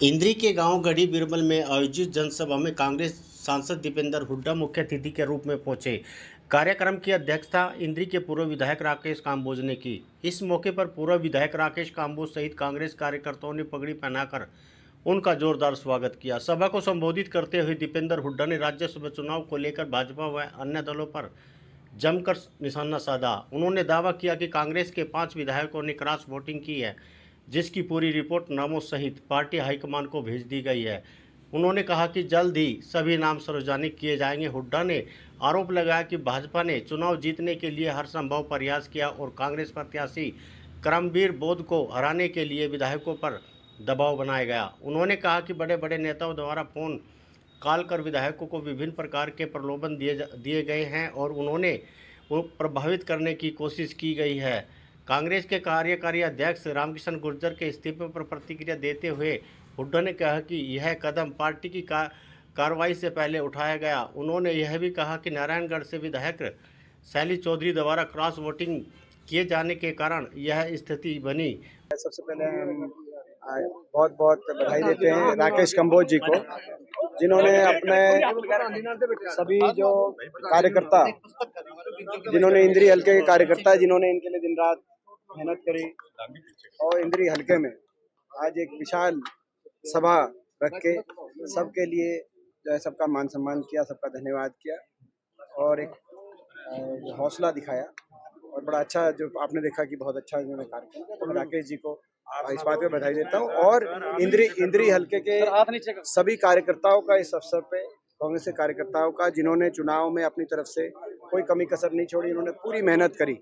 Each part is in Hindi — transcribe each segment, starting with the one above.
इंद्री के गांव गढ़ी बिरबल में आयोजित जनसभा में कांग्रेस सांसद दीपेंद्र हुड्डा मुख्य अतिथि के रूप में पहुंचे। कार्यक्रम की अध्यक्षता इंद्री के पूर्व विधायक राकेश काम्बोज ने की। इस मौके पर पूर्व विधायक राकेश काम्बोज सहित कांग्रेस कार्यकर्ताओं ने पगड़ी पहनाकर उनका जोरदार स्वागत किया। सभा को संबोधित करते हुए दीपेंद्र हुड्डा ने राज्यसभा चुनाव को लेकर भाजपा व अन्य दलों पर जमकर निशाना साधा। उन्होंने दावा किया कि कांग्रेस के 5 विधायकों ने क्रॉस वोटिंग की है, जिसकी पूरी रिपोर्ट नामों सहित पार्टी हाईकमान को भेज दी गई है। उन्होंने कहा कि जल्द ही सभी नाम सार्वजनिक किए जाएंगे। हुड्डा ने आरोप लगाया कि भाजपा ने चुनाव जीतने के लिए हर संभव प्रयास किया और कांग्रेस प्रत्याशी करमबीर बोध को हराने के लिए विधायकों पर दबाव बनाया गया। उन्होंने कहा कि बड़े बड़े नेताओं द्वारा फोन कॉल कर विधायकों को विभिन्न प्रकार के प्रलोभन दिए गए हैं और उन्होंने प्रभावित करने की कोशिश की गई है। कांग्रेस के कार्यकारी अध्यक्ष रामकिशन गुर्जर के इस्तीफे पर प्रतिक्रिया देते हुए हुड्डा ने कहा कि यह कदम पार्टी की कार्रवाई से पहले उठाया गया। उन्होंने यह भी कहा कि नारायणगढ़ से विधायक शैली चौधरी द्वारा क्रॉस वोटिंग किए जाने के कारण यह स्थिति बनी। सबसे पहले हम बहुत बहुत बधाई देते हैं राकेश कंबोज जी को, जिन्होंने अपने सभी जो कार्यकर्ता, जिन्होंने इंद्री हल्के के कार्यकर्ता, जिन्होंने इनके लिए दिन रात मेहनत करी और इंद्री हल्के में आज एक विशाल सभा रख के सबके लिए जो है सबका मान सम्मान किया, सबका धन्यवाद किया और एक हौसला दिखाया और बड़ा अच्छा जो आपने देखा कि बहुत अच्छा इन्होंने कार्य किया। तो मैं राकेश जी को इस बात पे बधाई देता हूँ और इंद्री हल्के के सभी कार्यकर्ताओं का इस अवसर पे, कांग्रेस के कार्यकर्ताओं का, जिन्होंने चुनाव में अपनी तरफ से कोई कमी कसर नहीं छोड़ी, उन्होंने पूरी मेहनत करी,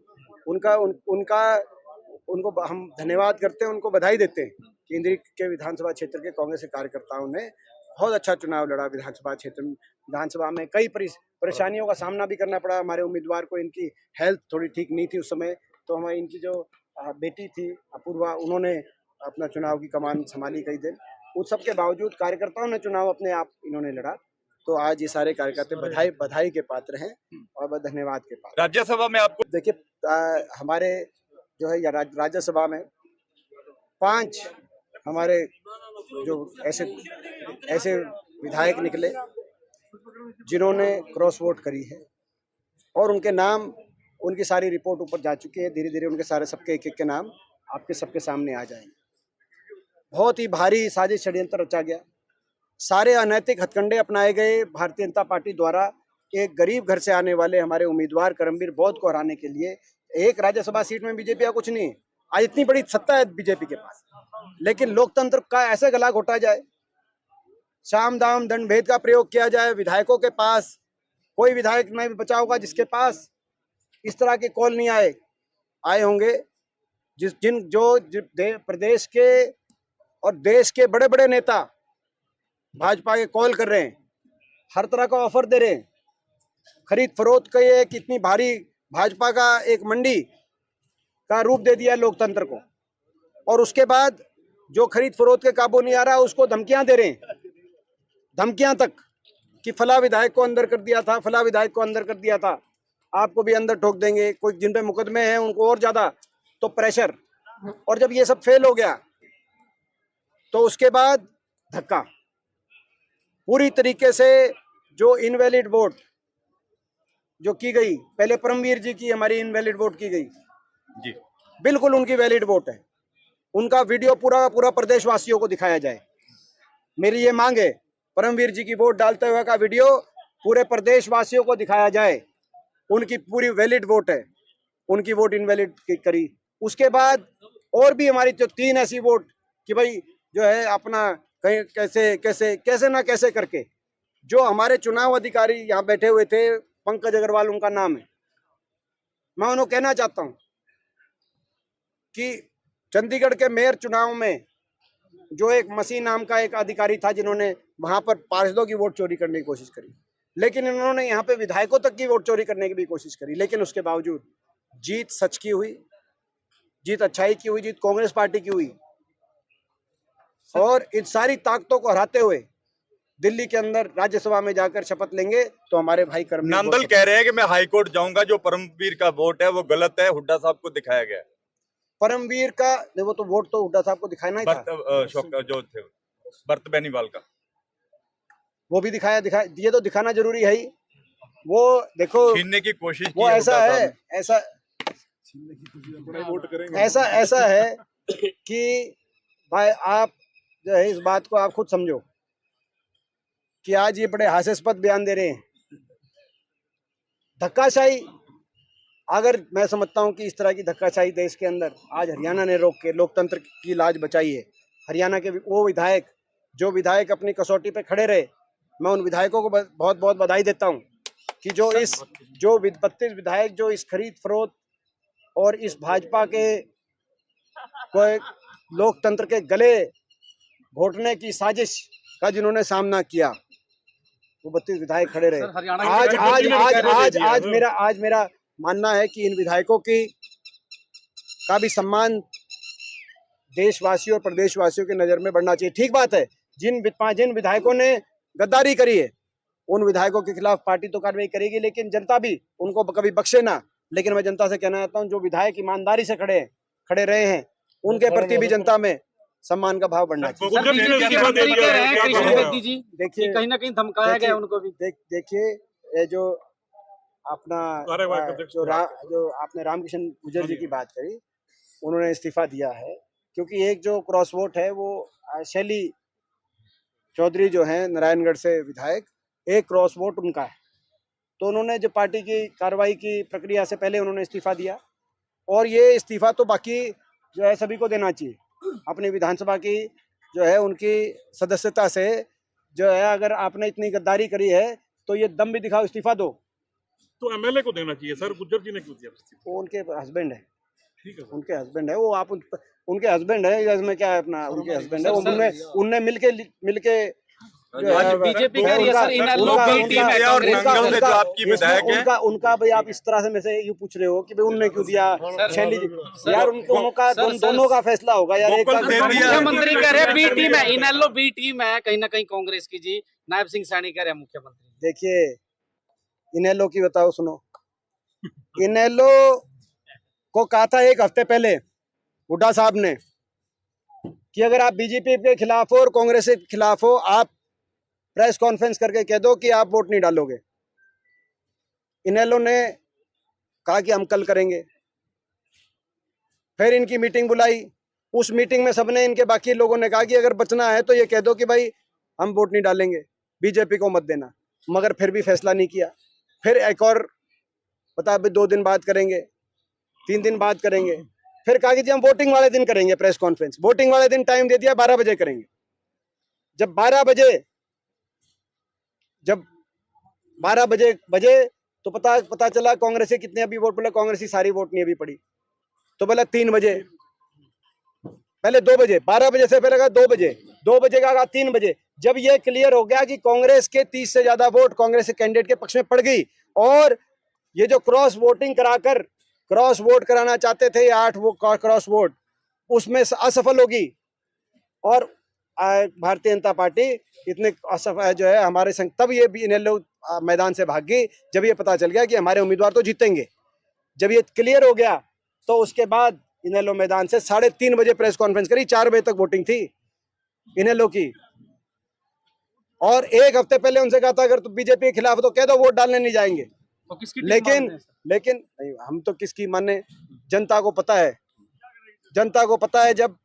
उनको हम धन्यवाद करते हैं, उनको बधाई देते हैं कि इंद्री के विधानसभा क्षेत्र के कांग्रेस के कार्यकर्ताओं ने बहुत अच्छा चुनाव लड़ा। विधानसभा क्षेत्र में, विधानसभा में कई परेशानियों का सामना भी करना पड़ा हमारे उम्मीदवार को। इनकी हेल्थ थोड़ी ठीक नहीं थी उस समय, तो हमारी इनकी जो बेटी थी अपूर्वा, उन्होंने अपना चुनाव की कमान संभाली कई दिन। उस सब के बावजूद कार्यकर्ताओं ने चुनाव अपने आप इन्होंने लड़ा। तो आज ये सारे कार्यकर्ता बधाई के पात्र हैं और धन्यवाद के पात्र। राज्यसभा में आपको देखिए, हमारे जो है राज्यसभा में 5 हमारे जो ऐसे विधायक निकले जिन्होंने क्रॉस वोट करी है और उनके नाम, उनकी सारी रिपोर्ट ऊपर जा चुकी है। धीरे धीरे उनके सारे सबके एक के नाम आपके सबके सामने आ जाएंगे। बहुत ही भारी साजिश षड्यंत्र रचा गया, सारे अनैतिक हथकंडे अपनाए गए भारतीय जनता पार्टी द्वारा एक गरीब घर से आने वाले हमारे उम्मीदवार करमबीर बोध को हराने के लिए। एक राज्यसभा सीट में बीजेपी का कुछ नहीं, आज इतनी बड़ी सत्ता है बीजेपी के पास, लेकिन लोकतंत्र का ऐसे गला घोटा जाए, साम दाम दंड भेद का प्रयोग किया जाए। विधायकों के पास कोई विधायक नहीं बचा होगा जिसके पास इस तरह के कॉल नहीं आए होंगे। प्रदेश के और देश के बड़े बड़े नेता भाजपा के कॉल कर रहे हैं, हर तरह का ऑफर दे रहे हैं, खरीद फरोख्त का ये कितनी भारी भाजपा का एक मंडी का रूप दे दिया लोकतंत्र को। और उसके बाद जो खरीद फरोख्त के काबू नहीं आ रहा उसको धमकियां दे रहे हैं, धमकियां तक कि फला विधायक को अंदर कर दिया था, फला विधायक को अंदर कर दिया था, आपको भी अंदर ठोक देंगे। कोई जिन पे मुकदमे हैं उनको और ज्यादा तो प्रेशर। और जब ये सब फेल हो गया तो उसके बाद धक्का पूरी तरीके से जो इनवैलिड वोट जो की गई, पहले परमवीर जी की हमारी इनवैलिड वोट की गई जी, बिल्कुल उनकी वैलिड वोट है। उनका वीडियो पूरा पूरा प्रदेशवासियों को दिखाया जाए। मेरी ये मांग है, परमवीर जी की वोट डालते हुए का वीडियो पूरे प्रदेशवासियों को दिखाया जाए। उनकी पूरी वैलिड वोट है, उनकी वोट इनवैलिड करी। उसके बाद और भी हमारी जो 3 ऐसी वोट कि भाई जो है अपना कहीं कैसे ना कैसे करके, जो हमारे चुनाव अधिकारी यहाँ बैठे हुए थे, पंकज अग्रवाल उनका नाम है, मैं उन्हें कहना चाहता हूँ कि चंडीगढ़ के मेयर चुनाव में जो एक मसीह नाम का एक अधिकारी था, जिन्होंने वहां पर पार्षदों की वोट चोरी करने की कोशिश करी, लेकिन इन्होंने यहाँ पे विधायकों तक की वोट चोरी करने की भी कोशिश करी। लेकिन उसके बावजूद जीत सच की हुई, जीत अच्छाई की हुई, जीत कांग्रेस पार्टी की हुई। और इन सारी ताकतों को हराते हुए दिल्ली के अंदर राज्यसभा में जाकर शपथ लेंगे तो हमारे भाई करमबीर नामदल कह रहे हैं कि मैं हाईकोर्ट जाऊंगा, जो परमवीर का वोट है वो गलत है, हुड्डा साहब को दिखाया गया। परमवीर का वो तो वोट तो हुड्डा साहब को दिखाना ही था, जो थे भरत बेनीवाल का। वो भी दिखाया, ये तो दिखाना जरूरी है ही। वो देखो, छीनने की कोशिश की वो है ऐसा हुड्डा है, साहब ऐसा है कि भाई आप जो है इस बात को आप खुद समझो कि आज ये बड़े हास्यास्पद बयान दे रहे हैं। धक्काशाही, अगर मैं समझता हूं कि इस तरह की धक्काशाही देश के अंदर आज हरियाणा ने रोक के लोकतंत्र की लाज बचाई है। हरियाणा के वो विधायक, जो विधायक अपनी कसौटी पे खड़े रहे, मैं उन विधायकों को बहुत बहुत बधाई देता हूं कि जो 32 विधायक जो इस खरीद फरोख्त और इस भाजपा के कोई लोकतंत्र के गले घोटने की साजिश का जिन्होंने सामना किया, वो 32 विधायक खड़े रहे। आज मेरा मानना है कि इन विधायकों का भी सम्मान देशवासियों और प्रदेशवासियों की नजर में बढ़ना चाहिए। ठीक बात है, जिन विधायकों ने गद्दारी करी है उन विधायकों के खिलाफ पार्टी तो कार्रवाई करेगी, लेकिन जनता भी उनको कभी बख्शे ना। लेकिन मैं जनता से कहना चाहता हूं, जो विधायक ईमानदारी से खड़े रहे हैं, उनके प्रति भी जनता में सम्मान का भाव बढ़ना चाहिए। देखिए, कहीं ना कहीं धमकाया गया उनको भी। देखिए, ये जो अपना जो आपने रामकिशन गुर्जर जी की बात करी, उन्होंने इस्तीफा दिया है क्योंकि एक जो क्रॉस वोट है वो शैली चौधरी जो है नारायणगढ़ से विधायक, एक क्रॉस वोट उनका है। तो उन्होंने जो पार्टी की कार्रवाई की प्रक्रिया से पहले उन्होंने इस्तीफा दिया, और ये इस्तीफा तो बाकी जो है सभी को देना चाहिए। अपनी विधानसभा की जो है उनकी सदस्यता से जो है, अगर आपने इतनी गद्दारी करी है तो ये दम भी दिखाओ, इस्तीफा दो। तो एमएलए को देना चाहिए सर, गुर्जर जी ने क्यों दिया? वो उनके हस्बैंड है, ठीक है, उनके हस्बैंड है वो। आप उनके हस्बैंड है, इसमें क्या है अपना, उनके हस्बैंड है। उनने मिलके बीजेपी कह रही है सर, उनका भाई आप इस तरह से मेरे से यूं पूछ रहे हो कि भाई उनने क्यों दिया शैली जी, यार उनका दोनों का फैसला होगा यार। मुख्यमंत्री कह रहे हैं बी टीम है, इनेलो बी टीम है, कहीं ना कहीं कांग्रेस की जी। नायब सिंह सैनी कह रहे हैं मुख्यमंत्री। देखिए, इनेलो की बताओ, सुनो, इनेलो को कहा था एक हफ्ते पहले हुड्डा साहब ने कि अगर आप बीजेपी के खिलाफ हो और कांग्रेस के खिलाफ हो, आप प्रेस कॉन्फ्रेंस करके कह दो कि आप वोट नहीं डालोगे। इनेलो ने कहा कि हम कल करेंगे। फिर इनकी मीटिंग बुलाई, उस मीटिंग में सबने, इनके बाकी लोगों ने कहा कि अगर बचना है तो ये कह दो कि भाई हम वोट नहीं डालेंगे, बीजेपी को मत देना। मगर फिर भी फैसला नहीं किया। फिर एक और बता, 2 दिन बाद करेंगे, 3 दिन बाद करेंगे। फिर कहा कि जी हम वोटिंग वाले दिन करेंगे प्रेस कॉन्फ्रेंस। वोटिंग वाले दिन टाइम दे दिया, 12 बजे करेंगे। जब 12 बजे तो पता चला कांग्रेस के कितने अभी वोट, बोला कांग्रेस की सारी वोट नहीं अभी पड़ी। तो बोला 3 बजे, पहले 2 बजे, 12 बजे से पहले कहा 2 बजे, 2 बजे का 3 बजे। जब ये क्लियर हो गया कि कांग्रेस के 30 से ज्यादा वोट कांग्रेस के कैंडिडेट के पक्ष में पड़ गई, और ये जो क्रॉस वोटिंग कराकर क्रॉस वोट कराना चाहते थे, 8 क्रॉस वोट, उसमें असफल होगी। और भारतीय जनता पार्टी इतने असफल जो है हमारे संग, तब ये भी इनेलो मैदान से भाग गई जब ये पता चल गया कि हमारे उम्मीदवार तो जीतेंगे। जब ये क्लियर हो गया तो उसके बाद इनेलो मैदान से 3:30 बजे प्रेस कॉन्फ्रेंस करी। 4 बजे तक वोटिंग थी इनेलो की। और एक हफ्ते पहले उनसे कहा था अगर तो बीजेपी के खिलाफ तो कह दो वोट डालने नहीं जाएंगे। तो किसकी लेकिन हम तो किसकी माने, जनता को पता है, जनता को पता है जब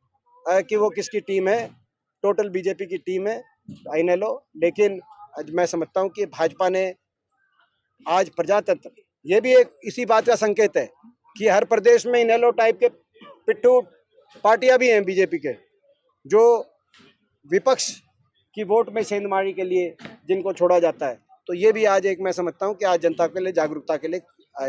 कि वो किसकी टीम है। टोटल बीजेपी की टीम है इनेलो। लेकिन मैं समझता हूं कि भाजपा ने आज प्रजातंत्र, ये भी एक इसी बात का संकेत है कि हर प्रदेश में इनेलो टाइप के पिट्ठू पार्टियां भी हैं बीजेपी के, जो विपक्ष की वोट में सेंधमारी के लिए जिनको छोड़ा जाता है। तो ये भी आज एक मैं समझता हूं कि आज जनता के लिए, जागरूकता के लिए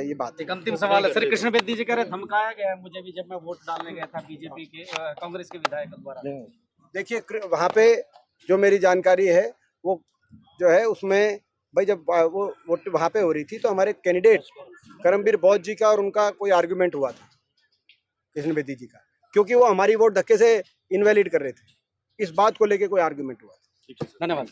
ये बात। एक अंतिम सवाल है सर, कृष्ण बेदी जी कह रहे धमकाया गया है मुझे भी जब मैं वोट डालने गया था बीजेपी के कांग्रेस के विधायकों द्वारा। देखिए, वहाँ पे जो मेरी जानकारी है वो जो है उसमें भाई जब वो वोट वहाँ पे हो रही थी तो हमारे कैंडिडेट करमवीर बौद्ध जी का और उनका कोई आर्गुमेंट हुआ था कृष्ण बेदी जी का, क्योंकि वो हमारी वोट धक्के से इनवैलिड कर रहे थे। इस बात को लेके कोई आर्गुमेंट हुआ था। धन्यवाद।